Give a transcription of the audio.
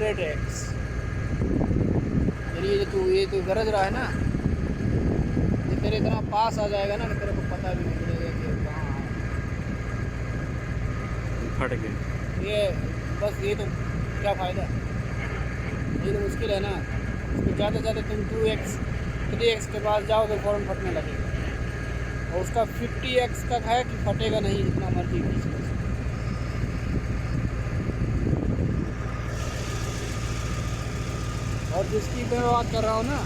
100x। यानी ये तो गरज रहा है ना, ये तेरे इतना पास आ जाएगा ना कि तेरे को पता भी नहीं चलेगा कि कहाँ फट गए। है। ये बस ये तो क्या फ़ायदा, ये तो मुश्किल है ना। इसको ज़्यादा से ज़्यादा तुम 2x 3x के पास जाओ तो फ़ौरन फटने लगेगा, और उसका 50x तक है कि फटेगा नहीं जितना मर्जी खींच लो। और जिसकी मैं बात कर रहा हूँ ना,